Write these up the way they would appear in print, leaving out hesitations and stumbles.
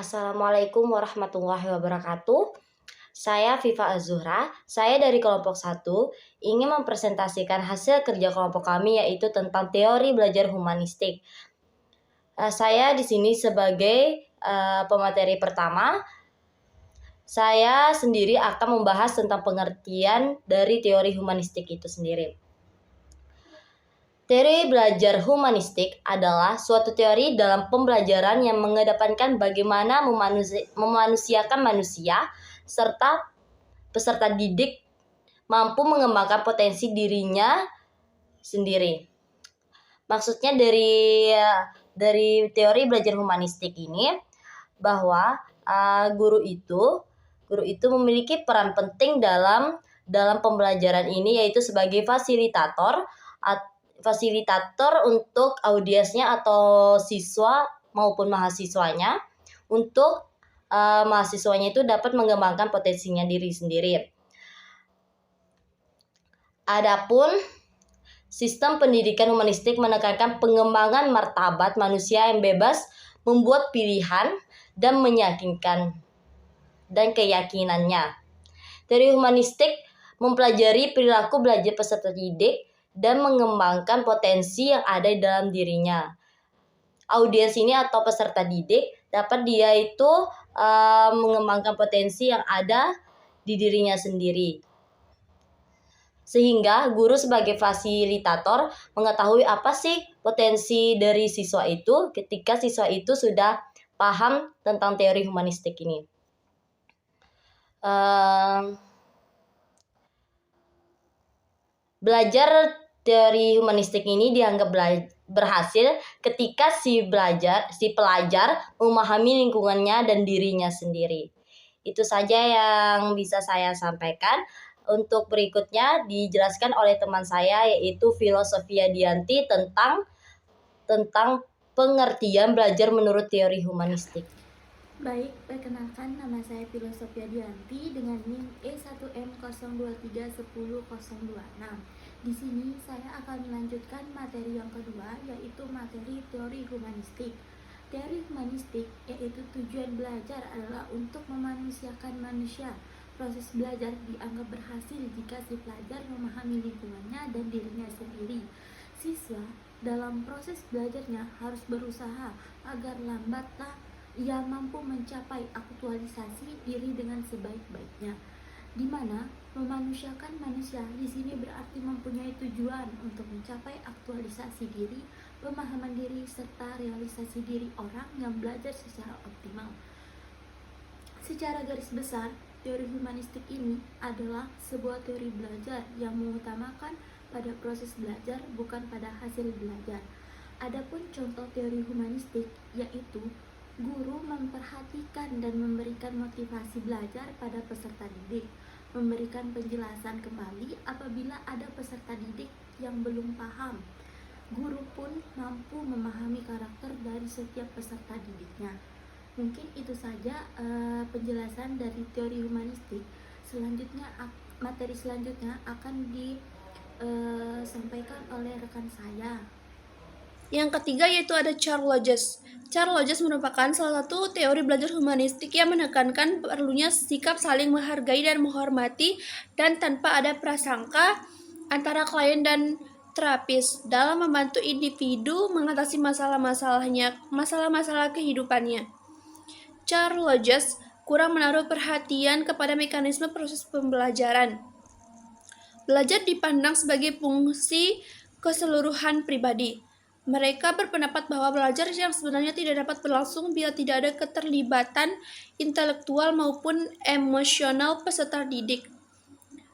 Assalamualaikum warahmatullahi wabarakatuh. Saya Viva Azuhra, saya dari kelompok 1 ingin mempresentasikan hasil kerja kelompok kami yaitu tentang teori belajar humanistik. Saya di sini sebagai pemateri pertama. Saya sendiri akan membahas tentang pengertian dari teori humanistik itu sendiri. Teori belajar humanistik adalah suatu teori dalam pembelajaran yang mengedepankan bagaimana memanusiakan manusia serta peserta didik mampu mengembangkan potensi dirinya sendiri. Maksudnya dari teori belajar humanistik ini bahwa guru itu memiliki peran penting dalam pembelajaran ini, yaitu sebagai fasilitator untuk audiensnya atau siswa maupun mahasiswanya, untuk mahasiswanya itu dapat mengembangkan potensinya diri sendiri. Adapun sistem pendidikan humanistik menekankan pengembangan martabat manusia yang bebas membuat pilihan dan meyakinkan dan keyakinannya. Teori humanistik mempelajari perilaku belajar peserta didik dan mengembangkan potensi yang ada di dalam dirinya. Audiens ini atau peserta didik dapat dia itu mengembangkan potensi yang ada di dirinya sendiri. Sehingga guru sebagai fasilitator mengetahui apa sih potensi dari siswa itu ketika siswa itu sudah paham tentang teori humanistik ini. Belajar teori humanistik ini dianggap berhasil ketika si pelajar memahami lingkungannya dan dirinya sendiri. Itu saja yang bisa saya sampaikan. Untuk berikutnya dijelaskan oleh teman saya yaitu Filosofia Dianti tentang pengertian belajar menurut teori humanistik. Baik, perkenalkan nama saya Filosofia Dianti dengan NIM E1M023100026. Di sini saya akan melanjutkan materi yang kedua, yaitu materi teori humanistik. Teori humanistik yaitu tujuan belajar adalah untuk memanusiakan manusia. Proses belajar dianggap berhasil jika si pelajar memahami lingkungannya dan dirinya sendiri. Siswa dalam proses belajarnya harus berusaha agar lambatlah ia mampu mencapai aktualisasi diri dengan sebaik-baiknya, di mana memanusiakan manusia di sini berarti mempunyai tujuan untuk mencapai aktualisasi diri, pemahaman diri, serta realisasi diri orang yang belajar secara optimal. Secara garis besar, teori humanistik ini adalah sebuah teori belajar yang mengutamakan pada proses belajar bukan pada hasil belajar. Adapun contoh teori humanistik yaitu guru memperhatikan dan memberikan motivasi belajar pada peserta didik, memberikan penjelasan kembali apabila ada peserta didik yang belum paham. Guru pun mampu memahami karakter dari setiap peserta didiknya. Mungkin itu saja penjelasan dari teori humanistik. Selanjutnya, materi selanjutnya akan disampaikan oleh rekan saya. Yang ketiga yaitu ada Carl Loges. Carl Loges merupakan salah satu teori belajar humanistik yang menekankan perlunya sikap saling menghargai dan menghormati dan tanpa ada prasangka antara klien dan terapis dalam membantu individu mengatasi masalah kehidupannya. Carl Loges kurang menaruh perhatian kepada mekanisme proses pembelajaran. Belajar dipandang sebagai fungsi keseluruhan pribadi. Mereka berpendapat bahwa belajar yang sebenarnya tidak dapat berlangsung bila tidak ada keterlibatan intelektual maupun emosional peserta didik.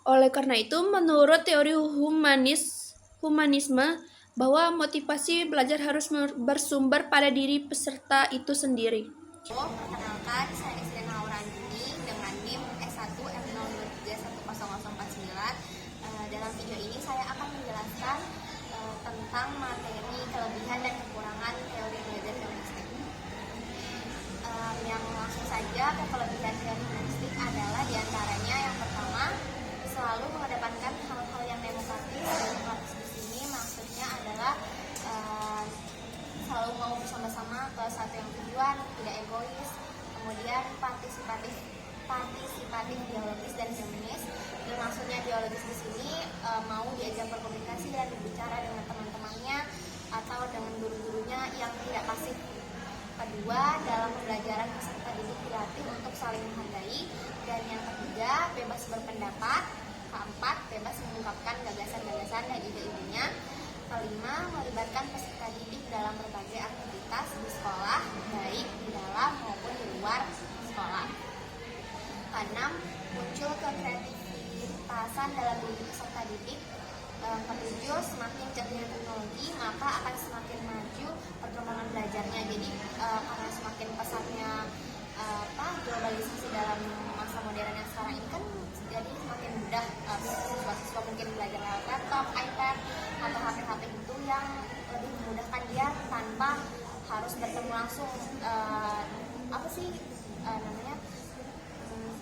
Oleh karena itu, menurut teori humanisme, bahwa motivasi belajar harus bersumber pada diri peserta itu sendiri. Perkenalkan, saya Isrina Aurandini dengan NIM S1M023100049. Dalam video ini saya akan menjelaskan tentang materi kelebihan dan kekurangan teori belajar humanistik. Yang langsung saja ke kelebihan teori humanistik adalah diantaranya yang pertama, selalu mengedepankan hal-hal yang demokratis. Demokratis di sini maksudnya adalah selalu mau bersama-sama ke satu yang tujuan, tidak egois, kemudian partisipatif dialogis dan humanis. Dan maksudnya dialogis di sini mau diajak berkomunikasi dan berbicara dengan teman-temannya atau dengan guru-gurunya yang tidak pasif. Kedua, dalam pembelajaran peserta didik dilatih untuk saling menghargai. Dan yang ketiga, bebas berpendapat. Keempat, bebas mengungkapkan gagasan-gagasan dan ide-idenya. Kelima, melibatkan peserta didik dalam berbagai aktivitas di sekolah, baik di dalam maupun di luar sekolah. Keenam, muncul kekreativitasan dalam diri peserta didik. Ketujuh, semakin canggih teknologi maka akan semakin maju perkembangan belajarnya. Jadi karena semakin pesatnya globalisasi dalam masa modern yang sekarang ini kan, jadi semakin mudah siswa-siswa mungkin belajar lewat laptop, iPad atau HP-HP itu yang lebih memudahkan dia tanpa harus bertemu langsung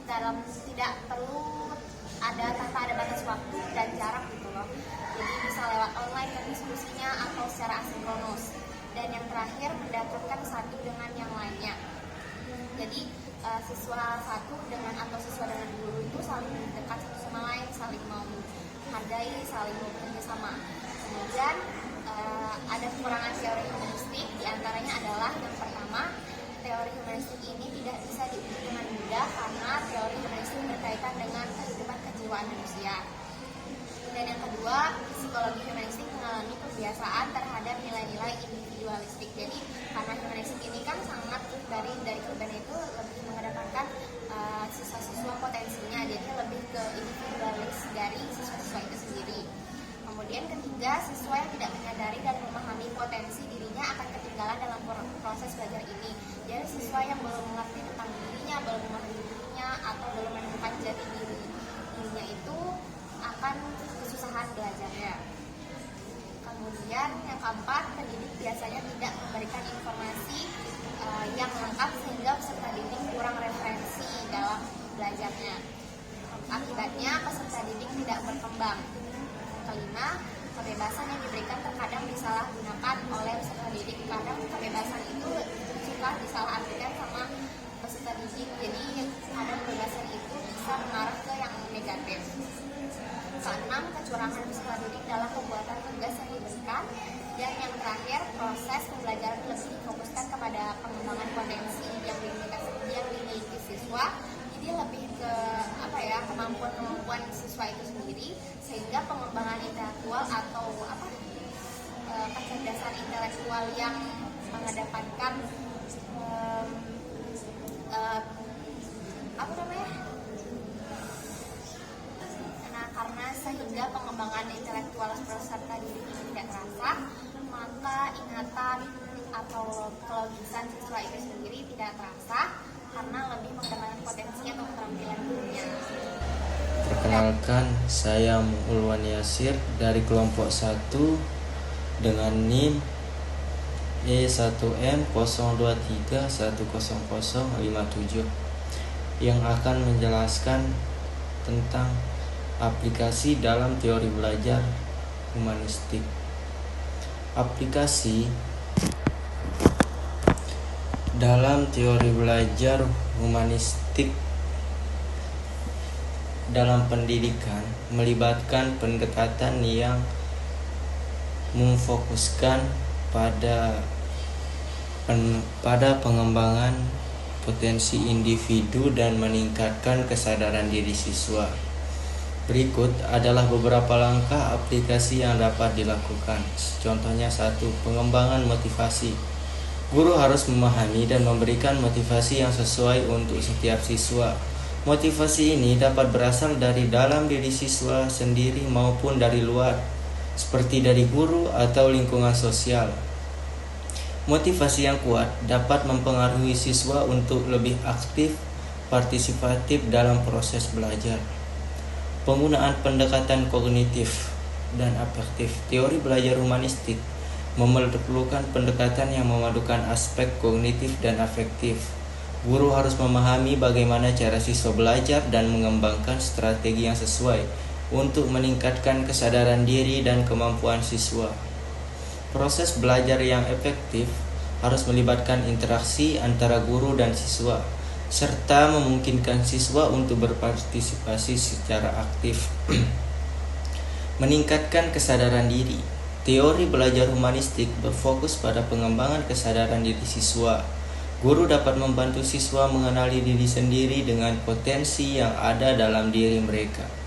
dalam tidak perlu tanpa ada batas waktu dan jarak gitu loh. Jadi bisa lewat online dan diskusinya atau secara asinkronus. Dan yang terakhir, mendekatkan satu dengan yang lainnya. Jadi siswa satu dengan atau siswa dengan guru itu saling dekat satu sama lain, saling mau menghargai, saling bekerja sama. Kemudian ada kekurangan teori humanistik, diantaranya adalah yang pertama, teori humanistik ini tidak bisa diuji dengan mudah karena teori humanistik berkaitan dengan kehidupan kejiwaan manusia. Dan yang kedua, psikologi humanistik mengalami kebiasaan terhadap nilai-nilai individualistik. Jadi karena humanistik ini kan sangat dari kehidupan itu lebih mengedepankan siswa-siswa potensinya, jadi lebih ke individualis dari siswa-siswa itu sendiri. Kemudian ketiga, siswa yang tidak menyadari dan memahami potensi dirinya akan ketinggalan dalam proses belajar ini. Jadi siswa yang belum mengerti tentang dirinya, belum memahami dirinya, atau belum menemukan jati dirinya itu akan kesusahan belajarnya. Kemudian yang keempat, pendidik biasanya tidak memberikan informasi yang lengkap sehingga peserta didik kurang referensi dalam belajarnya. Akibatnya peserta didik tidak berkembang. Kelima, kebebasan yang diberikan terkadang disalahgunakan oleh peserta didik. Kadang kebebasan itu suka disalahartikan sama peserta didik. Jadi kadang kebebasan itu bisa mengarah ke yang negatif. Keenam, kecurangan peserta didik dalam pembuatan tugas yang diberikan. Dan yang terakhir, proses pembelajaran lebih difokuskan kepada pengembangan potensi yang dimiliki siswa. Jadi lebih ke kemampuan siswa itu sendiri, sehingga pengembangan intelektual atau kecerdasan intelektual yang mengedepankan karena sehingga pengembangan intelektual peserta didik ini tidak terasa, maka ingatan atau kelogisan siswa itu sendiri tidak terasa karena lebih mengedepankan potensi atau keterampilan dirinya. Perkenalkan, saya Ulwan Yasir dari kelompok 1 dengan NIM E1M023100057 yang akan menjelaskan tentang aplikasi dalam teori belajar humanistik. Aplikasi dalam teori belajar humanistik dalam pendidikan melibatkan pendekatan yang memfokuskan pada pengembangan potensi individu dan meningkatkan kesadaran diri siswa. Berikut adalah beberapa langkah aplikasi yang dapat dilakukan. Contohnya 1. Pengembangan motivasi. Guru harus memahami dan memberikan motivasi yang sesuai untuk setiap siswa. Motivasi ini dapat berasal dari dalam diri siswa sendiri maupun dari luar, seperti dari guru atau lingkungan sosial. Motivasi yang kuat dapat mempengaruhi siswa untuk lebih aktif, partisipatif dalam proses belajar. Penggunaan pendekatan kognitif dan afektif. Teori belajar humanistik memerlukan pendekatan yang memadukan aspek kognitif dan afektif. Guru harus memahami bagaimana cara siswa belajar dan mengembangkan strategi yang sesuai untuk meningkatkan kesadaran diri dan kemampuan siswa. Proses belajar yang efektif harus melibatkan interaksi antara guru dan siswa. serta memungkinkan siswa untuk berpartisipasi secara aktif. Meningkatkan kesadaran diri. Teori belajar humanistik berfokus pada pengembangan kesadaran diri siswa. Guru dapat membantu siswa mengenali diri sendiri dengan potensi yang ada dalam diri mereka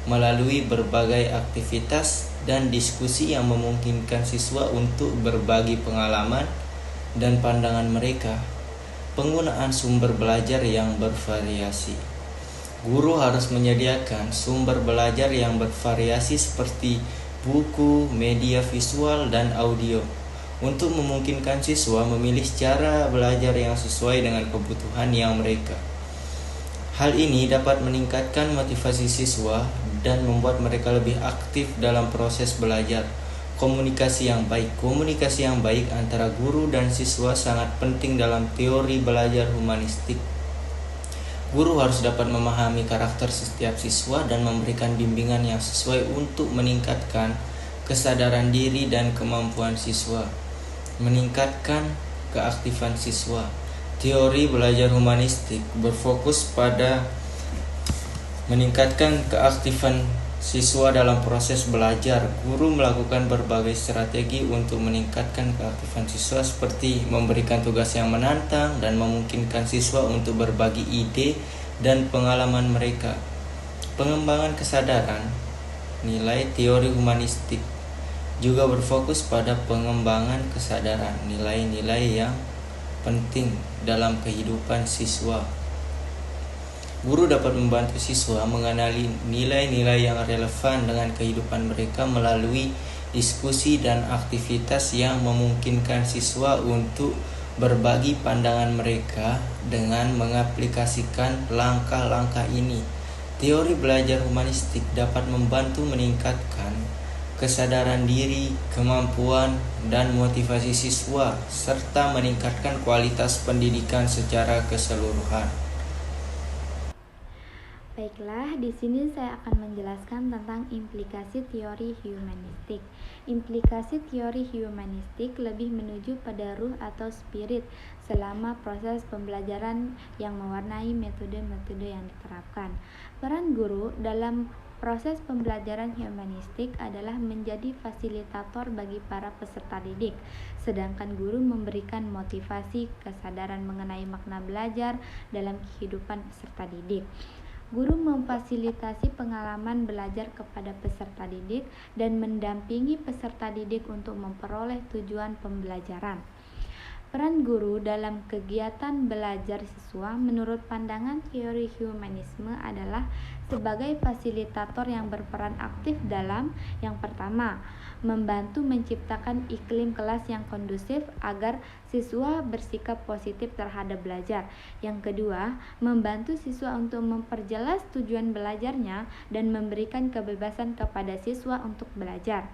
melalui berbagai aktivitas dan diskusi yang memungkinkan siswa untuk berbagi pengalaman dan pandangan mereka. Penggunaan sumber belajar yang bervariasi. Guru harus menyediakan sumber belajar yang bervariasi seperti buku, media visual, dan audio untuk memungkinkan siswa memilih cara belajar yang sesuai dengan kebutuhan yang mereka. Hal ini dapat meningkatkan motivasi siswa dan membuat mereka lebih aktif dalam proses belajar. Komunikasi yang baik. Komunikasi yang baik antara guru dan siswa sangat penting dalam teori belajar humanistik. Guru harus dapat memahami karakter setiap siswa dan memberikan bimbingan yang sesuai untuk meningkatkan kesadaran diri dan kemampuan siswa. Meningkatkan keaktifan siswa. Teori belajar humanistik berfokus pada meningkatkan keaktifan siswa dalam proses belajar. Guru melakukan berbagai strategi untuk meningkatkan keaktifan siswa seperti memberikan tugas yang menantang dan memungkinkan siswa untuk berbagi ide dan pengalaman mereka. Pengembangan kesadaran. Nilai teori humanistik juga berfokus pada pengembangan kesadaran, nilai-nilai yang penting dalam kehidupan siswa. Guru dapat membantu siswa mengenali nilai-nilai yang relevan dengan kehidupan mereka melalui diskusi dan aktivitas yang memungkinkan siswa untuk berbagi pandangan mereka dengan mengaplikasikan langkah-langkah ini. Teori belajar humanistik dapat membantu meningkatkan kesadaran diri, kemampuan, dan motivasi siswa, serta meningkatkan kualitas pendidikan secara keseluruhan. Baiklah, di sini saya akan menjelaskan tentang implikasi teori humanistik. Implikasi teori humanistik lebih menuju pada ruh atau spirit selama proses pembelajaran yang mewarnai metode-metode yang diterapkan. Peran guru dalam proses pembelajaran humanistik adalah menjadi fasilitator bagi para peserta didik, sedangkan guru memberikan motivasi, kesadaran mengenai makna belajar dalam kehidupan peserta didik. Guru memfasilitasi pengalaman belajar kepada peserta didik dan mendampingi peserta didik untuk memperoleh tujuan pembelajaran. Peran guru dalam kegiatan belajar siswa menurut pandangan teori humanisme adalah sebagai fasilitator yang berperan aktif dalam yang pertama, membantu menciptakan iklim kelas yang kondusif agar siswa bersikap positif terhadap belajar. Yang kedua, membantu siswa untuk memperjelas tujuan belajarnya dan memberikan kebebasan kepada siswa untuk belajar.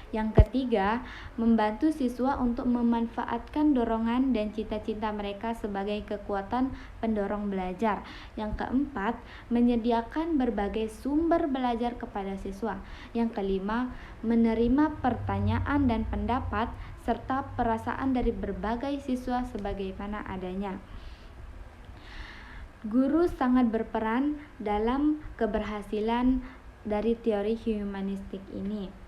Yang ketiga, membantu siswa untuk memanfaatkan dorongan dan cita-cita mereka sebagai kekuatan pendorong belajar. Yang keempat, menyediakan berbagai sumber belajar kepada siswa. Yang kelima, menerima pertanyaan dan pendapat serta perasaan dari berbagai siswa sebagaimana adanya. Guru sangat berperan dalam keberhasilan dari teori humanistik ini.